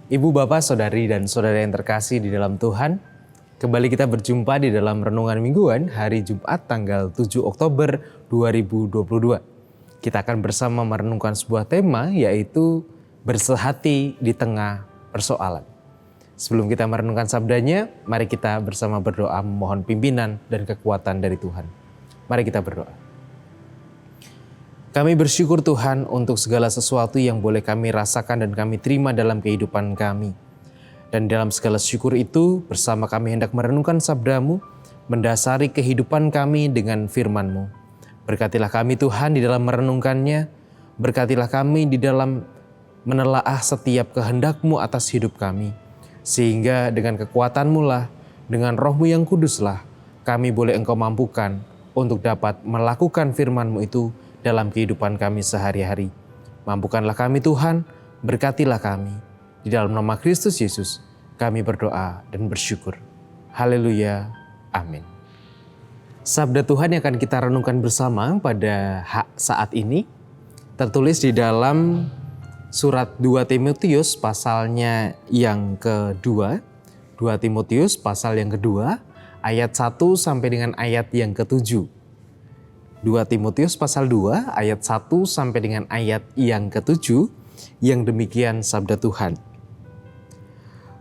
Ibu, Bapak, Saudari, dan Saudara yang terkasih di dalam Tuhan, kembali kita berjumpa di dalam Renungan Mingguan hari Jumat tanggal 7 Oktober 2022. Kita akan bersama merenungkan sebuah tema, yaitu bersehati di tengah persoalan. Sebelum kita merenungkan sabdanya, mari kita bersama berdoa memohon pimpinan dan kekuatan dari Tuhan. Mari kita berdoa. Kami bersyukur Tuhan untuk segala sesuatu yang boleh kami rasakan dan kami terima dalam kehidupan kami. Dan dalam segala syukur itu bersama kami hendak merenungkan sabda-Mu, mendasari kehidupan kami dengan firman-Mu. Berkatilah kami Tuhan di dalam merenungkannya, berkatilah kami di dalam menelaah setiap kehendak-Mu atas hidup kami. Sehingga dengan kekuatan-Mu lah, dengan Roh-Mu yang kuduslah, kami boleh Engkau mampukan untuk dapat melakukan firman-Mu itu dalam kehidupan kami sehari-hari. Mampukanlah kami Tuhan, berkatilah kami. Di dalam nama Kristus Yesus, kami berdoa dan bersyukur. Haleluya, amin. Sabda Tuhan yang akan kita renungkan bersama pada saat ini, tertulis di dalam surat 2 Timotius pasalnya yang kedua. 2 Timotius pasal yang kedua, ayat 1 sampai dengan ayat yang ke-7. 2 Timotius pasal 2 ayat 1 sampai dengan ayat yang ke-7 yang demikian sabda Tuhan.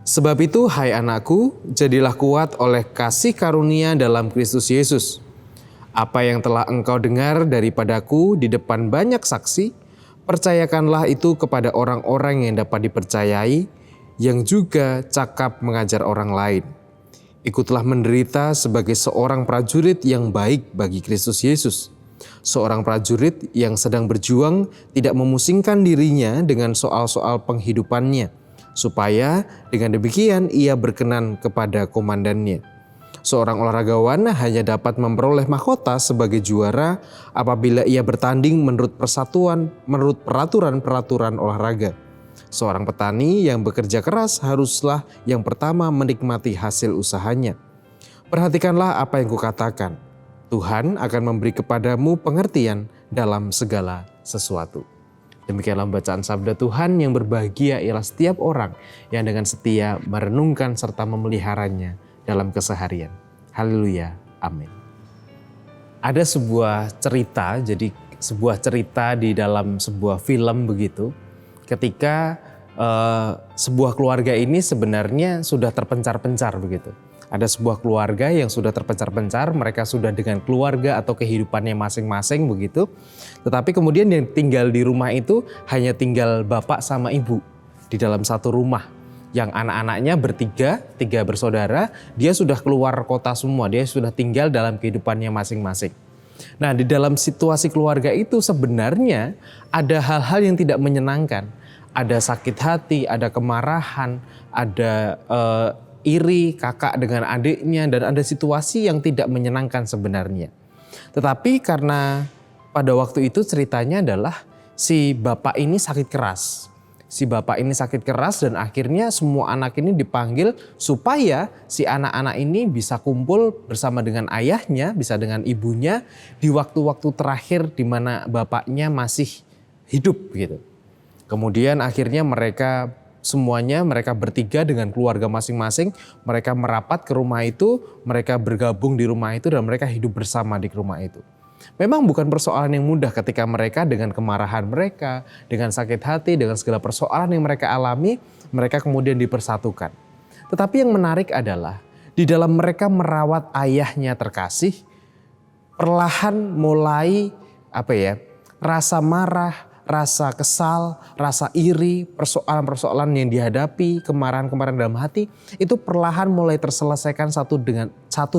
Sebab itu hai anakku, jadilah kuat oleh kasih karunia dalam Kristus Yesus. Apa yang telah engkau dengar daripadaku di depan banyak saksi, percayakanlah itu kepada orang-orang yang dapat dipercayai, yang juga cakap mengajar orang lain. Ikutlah menderita sebagai seorang prajurit yang baik bagi Kristus Yesus. Seorang prajurit yang sedang berjuang tidak memusingkan dirinya dengan soal-soal penghidupannya, supaya dengan demikian ia berkenan kepada komandannya. Seorang olahragawan hanya dapat memperoleh mahkota sebagai juara apabila ia bertanding menurut peraturan-peraturan olahraga. Seorang petani yang bekerja keras haruslah yang pertama menikmati hasil usahanya. Perhatikanlah apa yang kukatakan. Tuhan akan memberi kepadamu pengertian dalam segala sesuatu. Demikianlah bacaan sabda Tuhan. Yang berbahagia ialah setiap orang yang dengan setia merenungkan serta memeliharanya dalam keseharian. Haleluya, amin. Ada sebuah cerita, jadi sebuah cerita di dalam sebuah film begitu. Ketika sebuah keluarga ini sebenarnya sudah terpencar-pencar begitu. Ada sebuah keluarga yang sudah terpencar-pencar, mereka sudah dengan keluarga atau kehidupannya masing-masing begitu. Tetapi kemudian yang tinggal di rumah itu hanya tinggal bapak sama ibu di dalam satu rumah. Yang anak-anaknya tiga bersaudara, dia sudah keluar kota semua, dia sudah tinggal dalam kehidupannya masing-masing. Nah, di dalam situasi keluarga itu sebenarnya ada hal-hal yang tidak menyenangkan. Ada sakit hati, ada kemarahan, ada iri kakak dengan adiknya, dan ada situasi yang tidak menyenangkan sebenarnya. Tetapi karena pada waktu itu ceritanya adalah si bapak ini sakit keras. Si bapak ini sakit keras dan akhirnya semua anak ini dipanggil supaya si anak-anak ini bisa kumpul bersama dengan ayahnya, bisa dengan ibunya di waktu-waktu terakhir di mana bapaknya masih hidup gitu. Kemudian akhirnya mereka bertiga dengan keluarga masing-masing, mereka merapat ke rumah itu, mereka bergabung di rumah itu dan mereka hidup bersama di rumah itu. Memang bukan persoalan yang mudah ketika mereka dengan kemarahan mereka, dengan sakit hati, dengan segala persoalan yang mereka alami, mereka kemudian dipersatukan. Tetapi yang menarik adalah di dalam mereka merawat ayahnya terkasih, perlahan mulai rasa marah, rasa kesal, rasa iri, persoalan-persoalan yang dihadapi, kemarahan-kemarahan dalam hati, itu perlahan mulai terselesaikan satu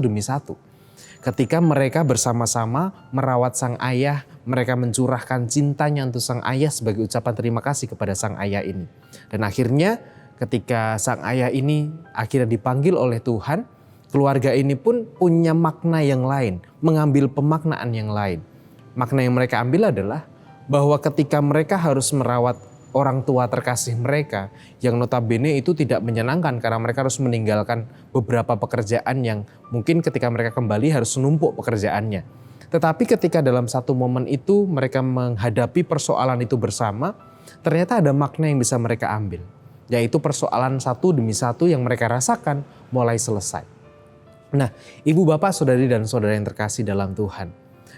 demi satu. Ketika mereka bersama-sama merawat sang ayah, mereka mencurahkan cintanya untuk sang ayah sebagai ucapan terima kasih kepada sang ayah ini. Dan akhirnya ketika sang ayah ini akhirnya dipanggil oleh Tuhan, keluarga ini pun punya makna yang lain, mengambil pemaknaan yang lain. Makna yang mereka ambil adalah bahwa ketika mereka harus merawat orang tua terkasih mereka yang notabene itu tidak menyenangkan karena mereka harus meninggalkan beberapa pekerjaan yang mungkin ketika mereka kembali harus menumpuk pekerjaannya. Tetapi ketika dalam satu momen itu mereka menghadapi persoalan itu bersama, ternyata ada makna yang bisa mereka ambil. yaitu persoalan satu demi satu yang mereka rasakan mulai selesai. Nah, ibu bapak, saudari dan saudara yang terkasih dalam Tuhan,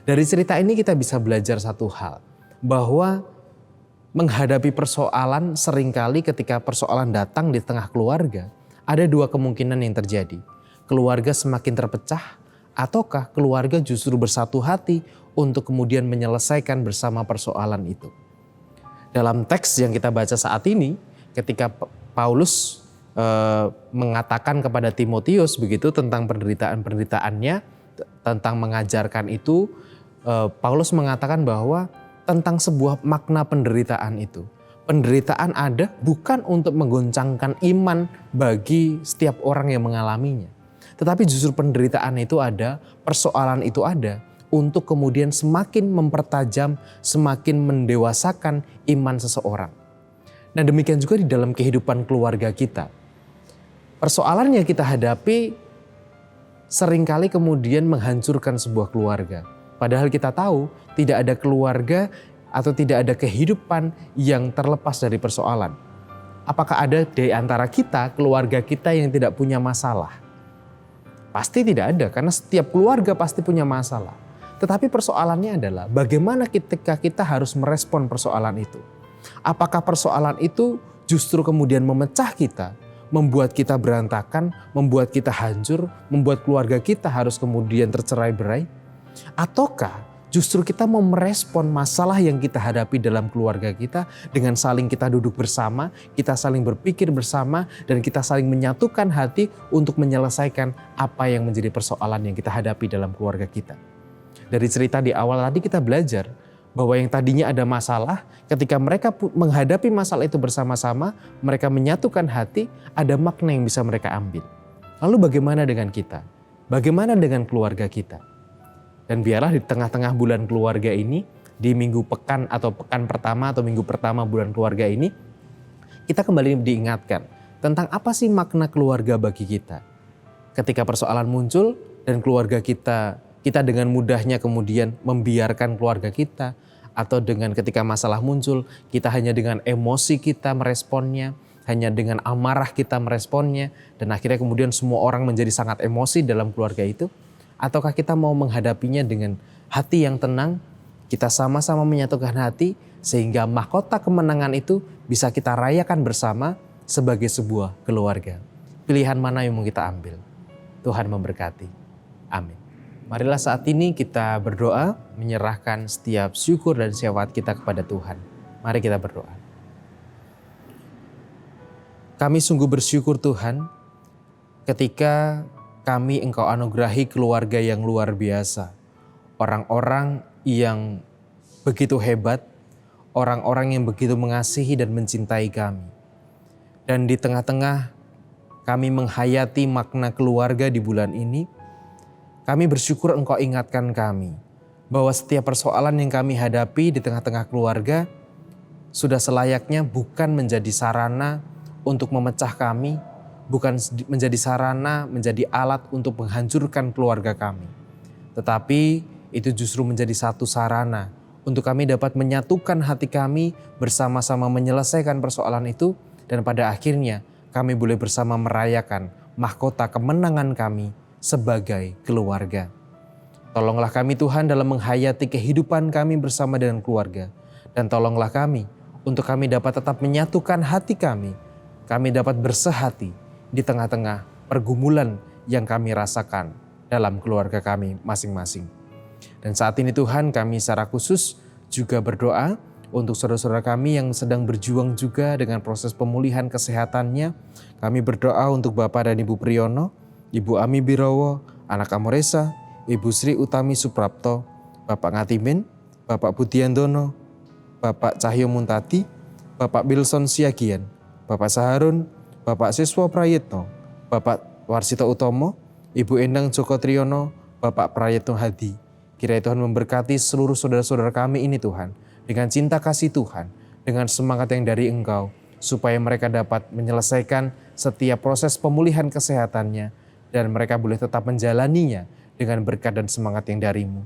dari cerita ini kita bisa belajar satu hal, bahwa menghadapi persoalan seringkali ketika persoalan datang di tengah keluarga, ada dua kemungkinan yang terjadi. Keluarga semakin terpecah, ataukah keluarga justru bersatu hati untuk kemudian menyelesaikan bersama persoalan itu. Dalam teks yang kita baca saat ini, ketika Paulus mengatakan kepada Timotius begitu tentang penderitaan-penderitaannya, tentang mengajarkan itu, Paulus mengatakan bahwa tentang sebuah makna penderitaan itu. Penderitaan ada bukan untuk menggoncangkan iman bagi setiap orang yang mengalaminya. Tetapi justru penderitaan itu ada, persoalan itu ada untuk kemudian semakin mempertajam, semakin mendewasakan iman seseorang. Nah, demikian juga di dalam kehidupan keluarga kita. Persoalan yang kita hadapi seringkali kemudian menghancurkan sebuah keluarga. Padahal kita tahu tidak ada keluarga atau tidak ada kehidupan yang terlepas dari persoalan. Apakah ada di antara kita, keluarga kita yang tidak punya masalah? Pasti tidak ada, karena setiap keluarga pasti punya masalah. Tetapi persoalannya adalah bagaimana ketika kita harus merespon persoalan itu. Apakah persoalan itu justru kemudian memecah kita, membuat kita berantakan, membuat kita hancur, membuat keluarga kita harus kemudian tercerai-berai? Ataukah justru kita mau merespon masalah yang kita hadapi dalam keluarga kita dengan saling kita duduk bersama, kita saling berpikir bersama, dan kita saling menyatukan hati untuk menyelesaikan apa yang menjadi persoalan yang kita hadapi dalam keluarga kita. Dari cerita di awal tadi kita belajar bahwa yang tadinya ada masalah, ketika mereka menghadapi masalah itu bersama-sama, mereka menyatukan hati, ada makna yang bisa mereka ambil. Lalu bagaimana dengan kita? Bagaimana dengan keluarga kita? Dan biarlah di tengah-tengah bulan keluarga ini, di minggu pekan atau pekan pertama atau minggu pertama bulan keluarga ini, kita kembali diingatkan tentang apa sih makna keluarga bagi kita. Ketika persoalan muncul dan keluarga kita dengan mudahnya kemudian membiarkan keluarga kita, atau dengan ketika masalah muncul, kita hanya dengan emosi kita meresponnya, hanya dengan amarah kita meresponnya, dan akhirnya kemudian semua orang menjadi sangat emosi dalam keluarga itu. Ataukah kita mau menghadapinya dengan hati yang tenang, kita sama-sama menyatukan hati, sehingga mahkota kemenangan itu bisa kita rayakan bersama sebagai sebuah keluarga. Pilihan mana yang mau kita ambil? Tuhan memberkati. Amin. Marilah saat ini kita berdoa, menyerahkan setiap syukur dan syafat kita kepada Tuhan. Mari kita berdoa. Kami sungguh bersyukur Tuhan, ketika kami Engkau anugerahi keluarga yang luar biasa. Orang-orang yang begitu hebat, orang-orang yang begitu mengasihi dan mencintai kami. Dan di tengah-tengah kami menghayati makna keluarga di bulan ini, kami bersyukur Engkau ingatkan kami bahwa setiap persoalan yang kami hadapi di tengah-tengah keluarga sudah selayaknya bukan menjadi sarana untuk memecah kami, bukan menjadi sarana, menjadi alat untuk menghancurkan keluarga kami. Tetapi itu justru menjadi satu sarana untuk kami dapat menyatukan hati kami bersama-sama menyelesaikan persoalan itu, dan pada akhirnya kami boleh bersama merayakan mahkota kemenangan kami sebagai keluarga. Tolonglah kami Tuhan dalam menghayati kehidupan kami bersama dengan keluarga. Dan tolonglah kami untuk kami dapat tetap menyatukan hati kami. Kami dapat bersehati di tengah-tengah pergumulan yang kami rasakan dalam keluarga kami masing-masing. Dan saat ini Tuhan, kami secara khusus juga berdoa untuk saudara-saudara kami yang sedang berjuang juga dengan proses pemulihan kesehatannya. Kami berdoa untuk Bapak dan Ibu Priyono, Ibu Ami Birowo, anak Amoresa, Ibu Sri Utami Suprapto, Bapak Ngatimin, Bapak Budiandono, Bapak Cahyo Muntati, Bapak Bilson Siagian, Bapak Saharun, Bapak Siswo Prayitno, Bapak Warsito Utomo, Ibu Endang Joko Triyono, Bapak Prayitno Hadi. Kiranya Tuhan memberkati seluruh saudara-saudara kami ini Tuhan, dengan cinta kasih Tuhan, dengan semangat yang dari Engkau, supaya mereka dapat menyelesaikan setiap proses pemulihan kesehatannya, dan mereka boleh tetap menjalaninya dengan berkat dan semangat yang dari-Mu.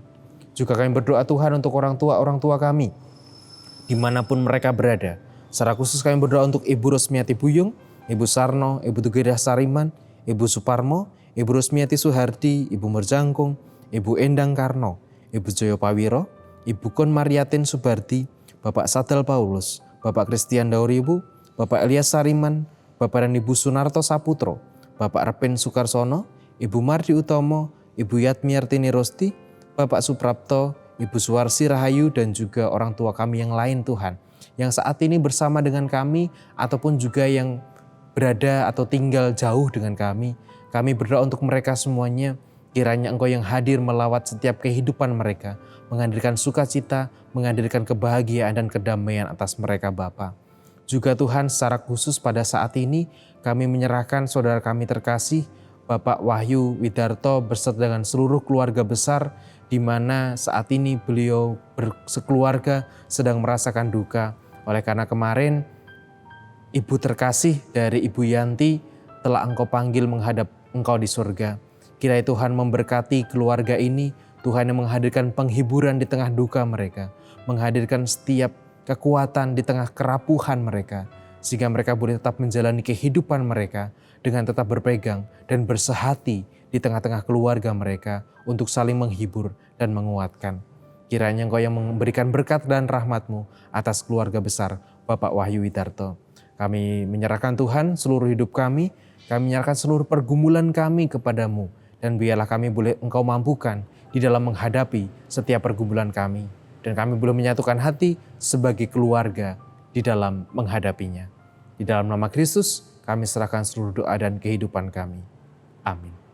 Juga kami berdoa Tuhan untuk orang tua kami, dimanapun mereka berada, Secara khusus kami berdoa untuk Ibu Rosmiati Buyung, Ibu Sarno, Ibu Tugedah Sariman, Ibu Suparmo, Ibu Rosmiati Suhardi, Ibu Merjangkung, Ibu Endang Karno, Ibu Joyo Pawiro, Ibu Kon Mariatin Subardi, Bapak Sadel Paulus, Bapak Christian Dauribu, Bapak Elias Sariman, Bapak dan Ibu Sunarto Saputro, Bapak Repin Sukarsono, Ibu Mardi Utomo, Ibu Yatmiartini Rosti, Bapak Suprapto, Ibu Suwarsi Rahayu, dan juga orang tua kami yang lain Tuhan, yang saat ini bersama dengan kami ataupun juga yang berada atau tinggal jauh dengan kami. Kami berdoa untuk mereka semuanya, kiranya Engkau yang hadir melawat setiap kehidupan mereka, menghadirkan sukacita, menghadirkan kebahagiaan dan kedamaian atas mereka Bapa. Juga Tuhan, secara khusus pada saat ini kami menyerahkan saudara kami terkasih Bapak Wahyu Widarto beserta dengan seluruh keluarga besar, di mana saat ini beliau bersekeluarga sedang merasakan duka. Oleh karena kemarin Ibu terkasih dari Ibu Yanti telah Engkau panggil menghadap Engkau di surga. Kiranya Tuhan memberkati keluarga ini, Tuhan yang menghadirkan penghiburan di tengah duka mereka, menghadirkan setiap kekuatan di tengah kerapuhan mereka, sehingga mereka boleh tetap menjalani kehidupan mereka dengan tetap berpegang dan bersehati di tengah-tengah keluarga mereka untuk saling menghibur dan menguatkan. Kiranya Engkau yang memberikan berkat dan rahmat-Mu atas keluarga besar Bapak Wahyu Widarto. Kami menyerahkan Tuhan seluruh hidup kami menyerahkan seluruh pergumulan kami kepadamu, dan biarlah kami boleh Engkau mampukan di dalam menghadapi setiap pergumulan kami, dan kami boleh menyatukan hati sebagai keluarga di dalam menghadapinya. Di dalam nama Kristus kami serahkan seluruh doa dan kehidupan kami. Amin.